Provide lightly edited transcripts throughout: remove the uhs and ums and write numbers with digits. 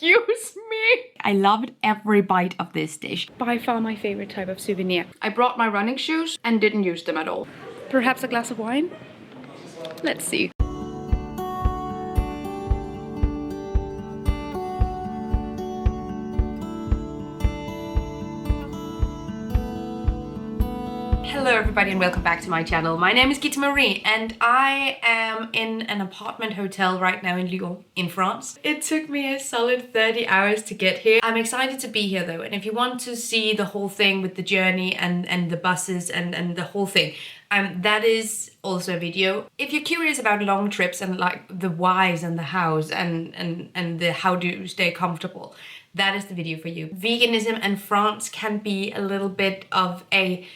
Excuse me. I loved every bite of this dish. By far my favorite type of souvenir. I brought my running shoes and didn't use them at all. Perhaps a glass of wine? Let's see. Hello everybody and welcome back to my channel. My name is Kitty Marie and I am in an apartment hotel right now in Lyon in France. It took me a solid 30 hours to get here. I'm excited to be here though, and if you want to see the whole thing with the journey and the buses and the whole thing, that is also a video. If you're curious about long trips and like the whys and the hows and the how to stay comfortable, that is the video for you. Veganism and France can be a little bit of a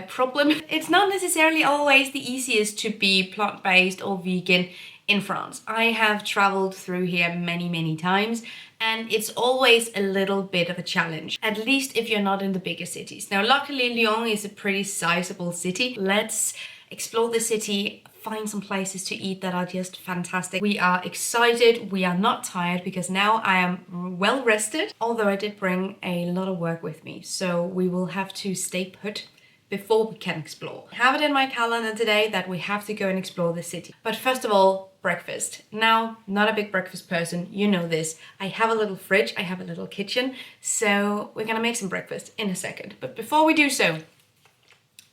problem. It's not necessarily always the easiest to be plant-based or vegan in France. I have traveled through here many times and it's always a little bit of a challenge, at least if you're not in the bigger cities. Now luckily Lyon is a pretty sizable city. Let's explore the city, find some places to eat that are just fantastic. We are excited, we are not tired because now I am well rested, although I did bring a lot of work with me, so we will have to stay put before we can explore. I have it in my calendar today that we have to go and explore the city. But first of all, breakfast. Now, not a big breakfast person, you know this. I have a little fridge, I have a little kitchen, so we're gonna make some breakfast in a second. But before we do so,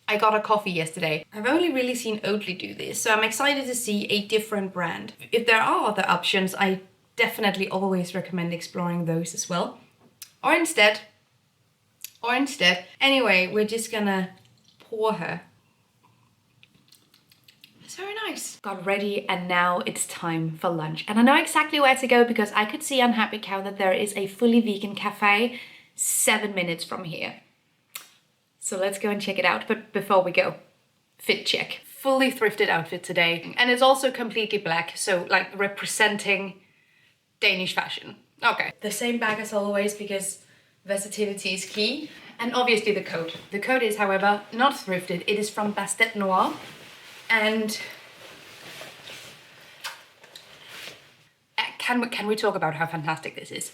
I got a coffee yesterday. I've only really seen Oatly do this, so I'm excited to see a different brand. If there are other options, I definitely always recommend exploring those as well. Or instead, anyway, we're just gonna pour her. It's very nice. Got ready and now it's time for lunch. And I know exactly where to go because I could see on HappyCow that there is a fully vegan cafe 7 minutes from here. So let's go and check it out. But before we go, fit check. Fully thrifted outfit today. And it's also completely black, so like representing Danish fashion. Okay. The same bag as always because versatility is key. And obviously the coat. The coat is, however, not thrifted. It is from Bastet Noir. And can we talk about how fantastic this is?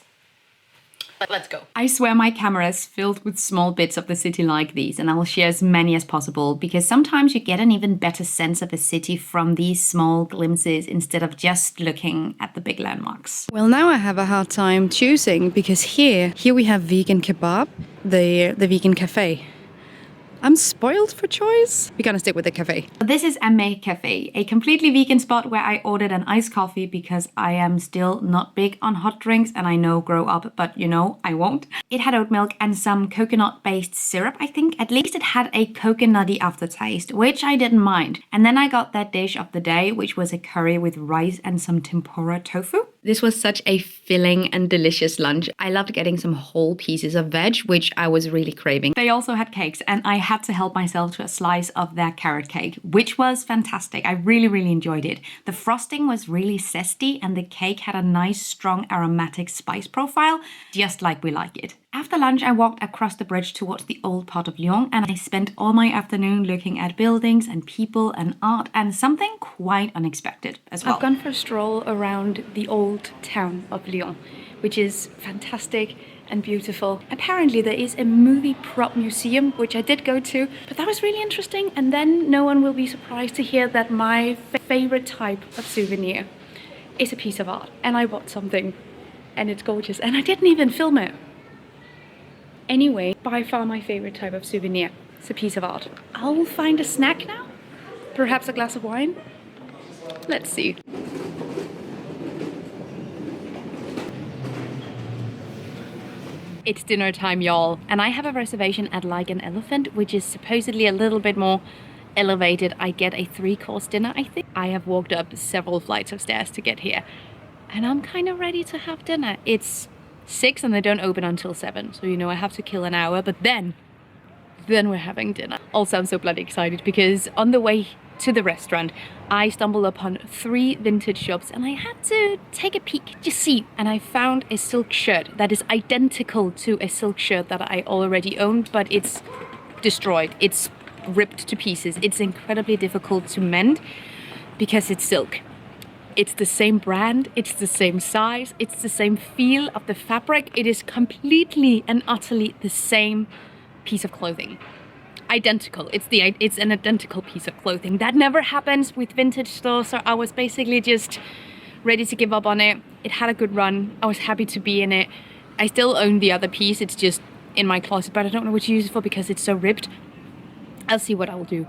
Let's go. I swear my camera is filled with small bits of the city like these, and I will share as many as possible because sometimes you get an even better sense of a city from these small glimpses instead of just looking at the big landmarks. Well, now I have a hard time choosing because here we have vegan kebab, the vegan cafe. I'm spoiled for choice. We're gonna stick with the cafe. This is Amme Cafe, a completely vegan spot where I ordered an iced coffee because I am still not big on hot drinks and I know grow up, but you know, I won't. It had oat milk and some coconut-based syrup, I think. At least it had a coconutty aftertaste, which I didn't mind. And then I got that dish of the day, which was a curry with rice and some tempura tofu. This was such a filling and delicious lunch. I loved getting some whole pieces of veg, which I was really craving. They also had cakes and I had to help myself to a slice of their carrot cake, which was fantastic. I really enjoyed it. The frosting was really zesty and the cake had a nice strong aromatic spice profile, just like we like it. After lunch, I walked across the bridge towards the old part of Lyon and I spent all my afternoon looking at buildings and people and art and something quite unexpected as well. I've gone for a stroll around the old town of Lyon, which is fantastic and beautiful. Apparently there is a movie prop museum, which I did go to, but that was really interesting. And then no one will be surprised to hear that my favorite type of souvenir is a piece of art. And I bought something and it's gorgeous and I didn't even film it. Anyway, by far my favorite type of souvenir. It's a piece of art. I'll find a snack now. Perhaps a glass of wine. Let's see. It's dinner time, y'all. And I have a reservation at Like an Elephant, which is supposedly a little bit more elevated. I get a 3-course dinner, I think. I have walked up several flights of stairs to get here. And I'm kind of ready to have dinner. It's 6 and they don't open until 7, so you know I have to kill an hour, but then we're having dinner. Also, I'm so bloody excited because on the way to the restaurant I stumbled upon 3 vintage shops and I had to take a peek, just see, and I found a silk shirt that is identical to a silk shirt that I already owned, but it's destroyed, it's ripped to pieces. It's incredibly difficult to mend because it's silk. It's the same brand, it's the same size, it's the same feel of the fabric. It is completely and utterly the same piece of clothing. Identical. It's an identical piece of clothing. That never happens with vintage stores, so I was basically just ready to give up on it. It had a good run. I was happy to be in it. I still own the other piece. It's just in my closet, but I don't know what to use it for because it's so ripped. I'll see what I'll do.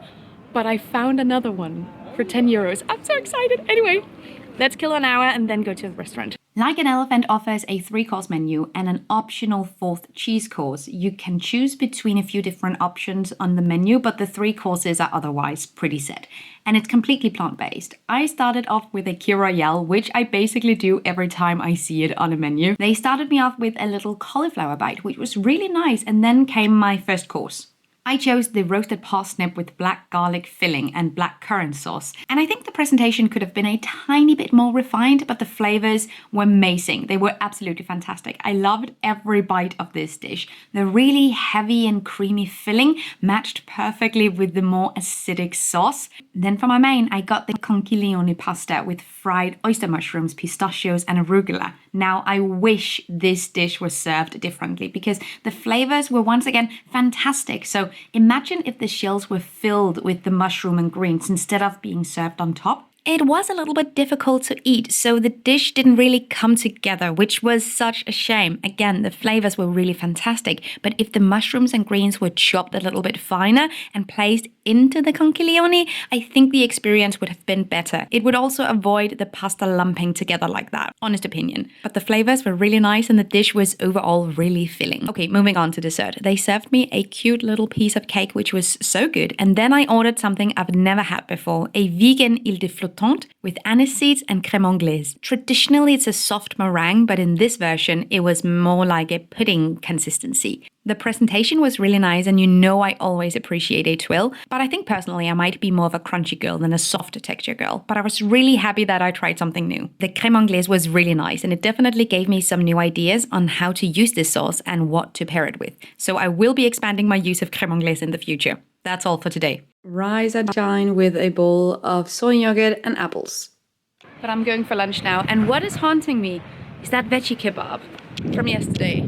But I found another one for 10 euros. I'm so excited. Anyway, let's kill an hour and then go to the restaurant. Like an Elephant offers a 3-course menu and an optional 4th cheese course. You can choose between a few different options on the menu, but the 3 courses are otherwise pretty set. And it's completely plant-based. I started off with a Kir Royale, which I basically do every time I see it on a menu. They started me off with a little cauliflower bite, which was really nice, and then came my first course. I chose the roasted parsnip with black garlic filling and black currant sauce. And I think the presentation could have been a tiny bit more refined, but the flavors were amazing. They were absolutely fantastic. I loved every bite of this dish. The really heavy and creamy filling matched perfectly with the more acidic sauce. Then for my main, I got the conchiglione pasta with fried oyster mushrooms, pistachios, and arugula. Now, I wish this dish was served differently because the flavors were once again fantastic. So imagine if the shells were filled with the mushroom and greens instead of being served on top. It was a little bit difficult to eat, so the dish didn't really come together, which was such a shame. Again, the flavors were really fantastic, but if the mushrooms and greens were chopped a little bit finer and placed into the conchiglione, I think the experience would have been better. It would also avoid the pasta lumping together like that, honest opinion. But the flavors were really nice and the dish was overall really filling. Okay, moving on to dessert. They served me a cute little piece of cake, which was so good. And then I ordered something I've never had before, a vegan île de flottante with anise seeds and crème anglaise. Traditionally, it's a soft meringue, but in this version, it was more like a pudding consistency. The presentation was really nice, and you know I always appreciate a twill, but I think personally I might be more of a crunchy girl than a softer texture girl, but I was really happy that I tried something new. The crème anglaise was really nice, and it definitely gave me some new ideas on how to use this sauce and what to pair it with. So I will be expanding my use of crème anglaise in the future. That's all for today. Rise and shine with a bowl of soy yogurt and apples. But I'm going for lunch now, and what is haunting me is that veggie kebab from yesterday.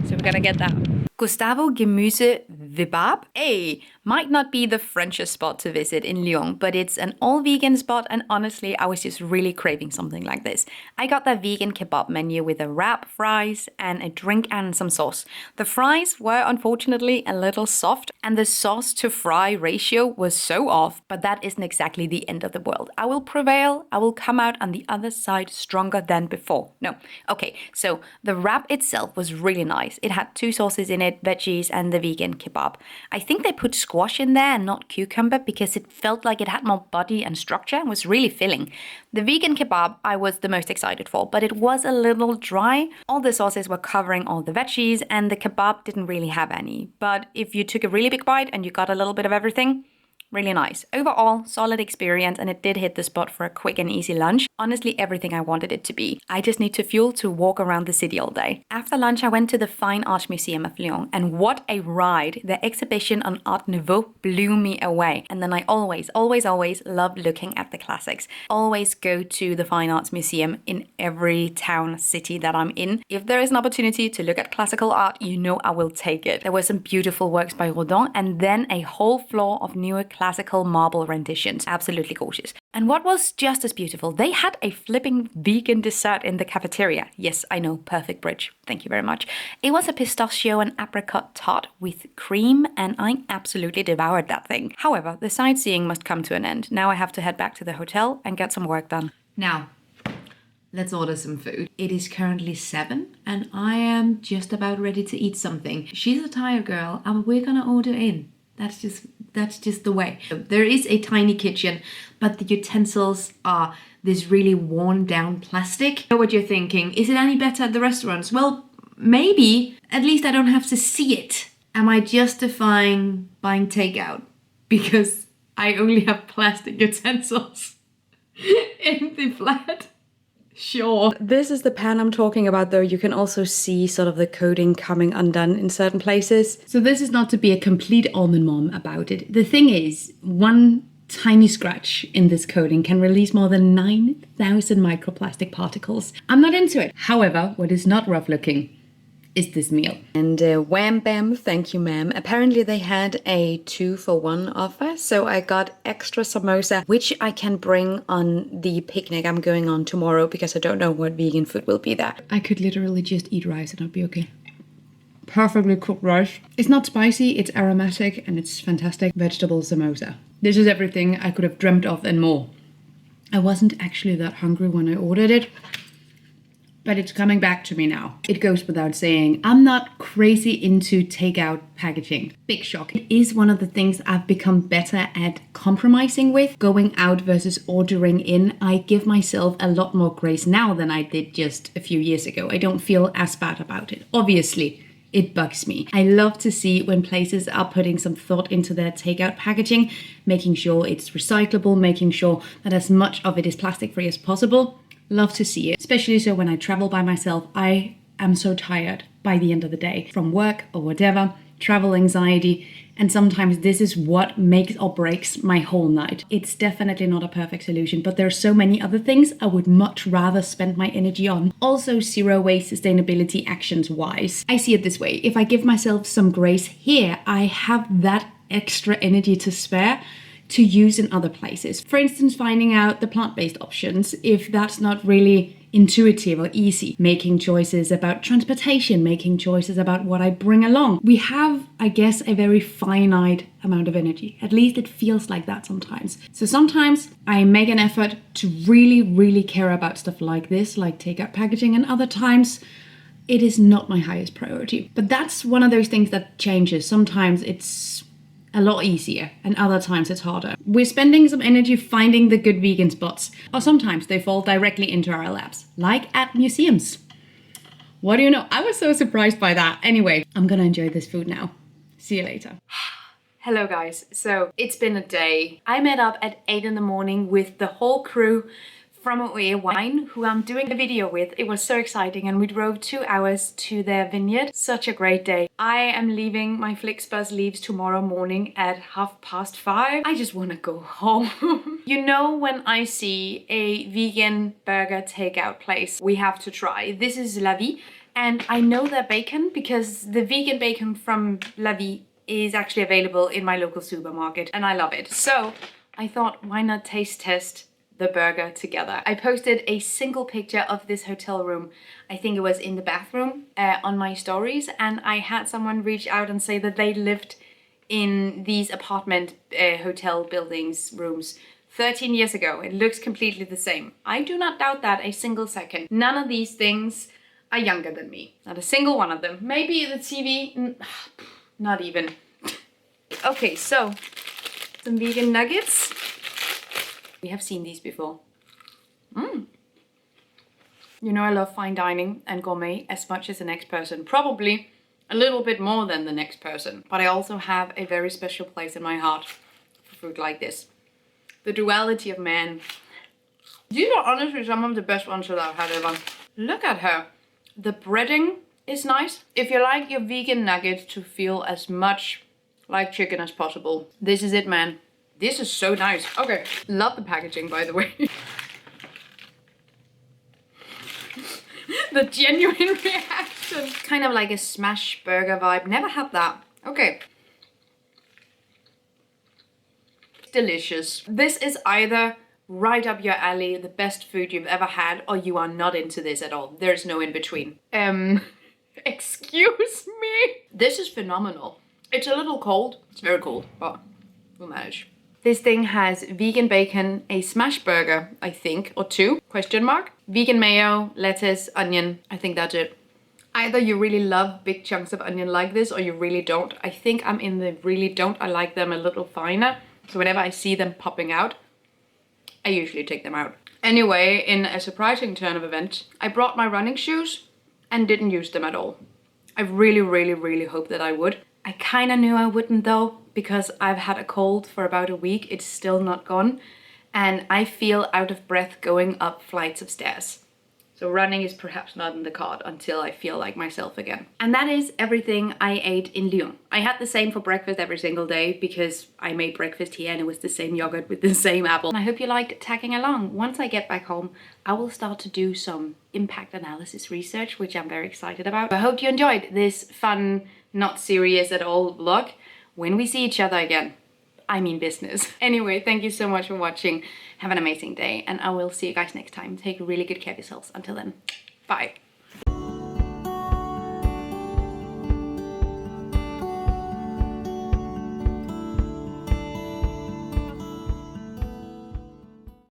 So we're gonna get that. Gustavo Gemüse Vibab. Hey, might not be the Frenchest spot to visit in Lyon, but it's an all-vegan spot, and honestly, I was just really craving something like this. I got the vegan kebab menu with a wrap, fries, and a drink and some sauce. The fries were unfortunately a little soft, and the sauce to fry ratio was so off, but that isn't exactly the end of the world. I will prevail. I will come out on the other side stronger than before. No. Okay, so the wrap itself was really nice. It had 2 sauces in it, veggies and the vegan kebab. I think they put squash in there and not cucumber because it felt like it had more body and structure and was really filling. The vegan kebab I was the most excited for, but it was a little dry. All the sauces were covering all the veggies and the kebab didn't really have any. But if you took a really big bite and you got a little bit of everything, really nice. Overall, solid experience, and it did hit the spot for a quick and easy lunch. Honestly, everything I wanted it to be. I just need to fuel to walk around the city all day. After lunch, I went to the Fine Art Museum of Lyon, and what a ride. The exhibition on Art Nouveau blew me away. And then I always love looking at the classics. Always go to the Fine Arts Museum in every town, city that I'm in. If there is an opportunity to look at classical art, you know I will take it. There were some beautiful works by Rodin, and then a whole floor of newer classical marble renditions. Absolutely gorgeous. And what was just as beautiful, they had a flipping vegan dessert in the cafeteria. Yes, I know, perfect bridge. Thank you very much. It was a pistachio and apricot tart with cream, and I absolutely devoured that thing. However, the sightseeing must come to an end. Now I have to head back to the hotel and get some work done. Now, let's order some food. It is currently 7 and I am just about ready to eat something. She's a tired girl and we're gonna order in. That's just the way. There is a tiny kitchen, but the utensils are this really worn down plastic. I know what you're thinking. Is it any better at the restaurants? Well, maybe. At least I don't have to see it. Am I justifying buying takeout because I only have plastic utensils in the flat? Sure. This is the pan I'm talking about, though. You can also see sort of the coating coming undone in certain places. So this is not to be a complete almond mom about it. The thing is, one tiny scratch in this coating can release more than 9,000 microplastic particles. I'm not into it. However, what is not rough looking is this meal. And wham bam, thank you ma'am. Apparently they had a 2-for-1 offer, so I got extra samosa, which I can bring on the picnic I'm going on tomorrow because I don't know what vegan food will be there. I could literally just eat rice and I'd be okay. Perfectly cooked rice. It's not spicy, it's aromatic, and it's fantastic. Vegetable samosa. This is everything I could have dreamt of and more. I wasn't actually that hungry when I ordered it, but it's coming back to me now. It goes without saying, I'm not crazy into takeout packaging. Big shock. It is one of the things I've become better at compromising with. Going out versus ordering in, I give myself a lot more grace now than I did just a few years ago. I don't feel as bad about it. Obviously, it bugs me. I love to see when places are putting some thought into their takeout packaging, making sure it's recyclable, making sure that as much of it is plastic free as possible. Love to see it, especially so when I travel by myself. I am so tired by the end of the day from work or whatever, travel anxiety, and sometimes this is what makes or breaks my whole night. It's definitely not a perfect solution, but there are so many other things I would much rather spend my energy on. Also zero waste sustainability actions wise. I see it this way. If I give myself some grace here, I have that extra energy to spare to use in other places. For instance, finding out the plant-based options if that's not really intuitive or easy. Making choices about transportation, making choices about what I bring along. We have, I guess, a very finite amount of energy. At least it feels like that sometimes. So sometimes I make an effort to really, really care about stuff like this, like takeout packaging, and other times it is not my highest priority. But that's one of those things that changes. Sometimes it's a lot easier and other times it's harder. We're spending some energy finding the good vegan spots, or sometimes they fall directly into our laps, like at museums. What do you know? I was so surprised by that. Anyway, I'm gonna enjoy this food now. See you later. Hello guys, so it's been a day. I met up at 8 in the morning with the whole crew from awesomeness, who I'm doing a video with. It was so exciting, and we drove 2 hours to their vineyard. Such a great day. I am leaving, my Flixbus leaves tomorrow morning at 5:30. I just want to go home. You know, when I see a vegan burger takeout place we have to try, this is La Vie, and I know their bacon because the vegan bacon from La Vie is actually available in my local supermarket and I love it. So I thought, why not taste test the burger together. I posted a single picture of this hotel room, I think it was in the bathroom, on my stories, and I had someone reach out and say that they lived in these apartment hotel buildings rooms 13 years ago. It looks completely the same. I do not doubt that a single second. None of these things are younger than me. Not a single one of them. Maybe the TV, not even. Okay, so some vegan nuggets. We have seen these before. You know I love fine dining and gourmet as much as the next person. Probably a little bit more than the next person. But I also have a very special place in my heart for food like this. The duality of man. These are honestly some of the best ones that I've had ever. Look at her. The breading is nice. If you like your vegan nuggets to feel as much like chicken as possible, this is it, man. This is so nice. Okay, love the packaging, by the way. The genuine reaction. Kind of like a smash burger vibe. Never had that. Okay. Delicious. This is either right up your alley, the best food you've ever had, or you are not into this at all. There's no in between. Excuse me. This is phenomenal. It's a little cold. It's very cold, but we'll manage. This thing has vegan bacon, a smash burger, I think, or 2, question mark. Vegan mayo, lettuce, onion. I think that's it. Either you really love big chunks of onion like this, or you really don't. I think I'm in the really don't. I like them a little finer. So whenever I see them popping out, I usually take them out. Anyway, in a surprising turn of events, I brought my running shoes and didn't use them at all. I really, really, really hoped that I would. I kind of knew I wouldn't though, because I've had a cold for about a week. It's still not gone. And I feel out of breath going up flights of stairs. So running is perhaps not in the card until I feel like myself again. And that is everything I ate in Lyon. I had the same for breakfast every single day because I made breakfast here and it was the same yogurt with the same apple. And I hope you liked tagging along. Once I get back home, I will start to do some impact analysis research, which I'm very excited about. I hope you enjoyed this fun, not serious at all vlog. When we see each other again, I mean business. Anyway, thank you so much for watching. Have an amazing day and I will see you guys next time. Take really good care of yourselves. Until then, bye.